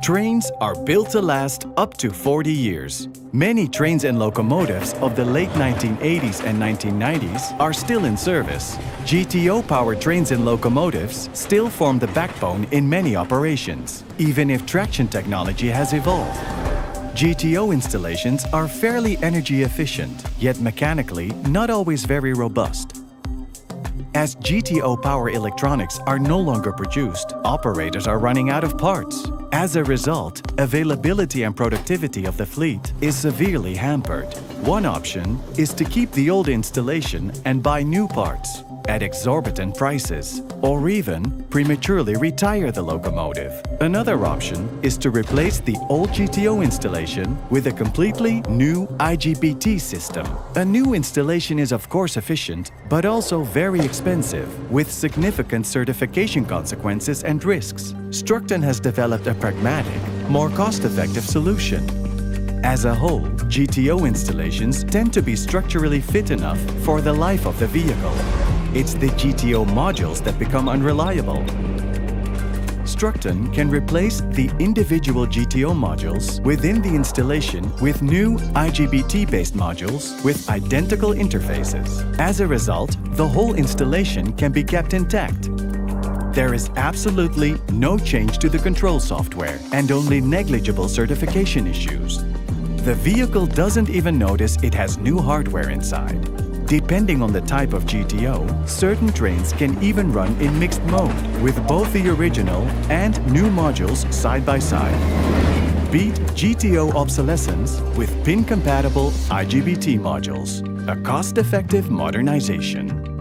Trains are built to last up to 40 years. Many trains and locomotives of the late 1980s and 1990s are still in service. GTO-powered trains and locomotives still form the backbone in many operations, even if traction technology has evolved. GTO installations are fairly energy efficient, yet mechanically not always very robust. As GTO power electronics are no longer produced, operators are running out of parts. As a result, availability and productivity of the fleet is severely hampered. One option is to keep the old installation and buy new parts at exorbitant prices, or even prematurely retire the locomotive. Another option is to replace the old GTO installation with a completely new IGBT system. A new installation is of course efficient, but also very expensive, with significant certification consequences and risks. Strukton has developed a pragmatic, more cost-effective solution. As a whole, GTO installations tend to be structurally fit enough for the life of the vehicle. It's the GTO modules that become unreliable. Strukton can replace the individual GTO modules within the installation with new IGBT-based modules with identical interfaces. As a result, the whole installation can be kept intact. There is absolutely no change to the control software and only negligible certification issues. The vehicle doesn't even notice it has new hardware inside. Depending on the type of GTO, certain trains can even run in mixed mode with both the original and new modules side by side. Beat GTO obsolescence with pin-compatible IGBT modules, a cost-effective modernization.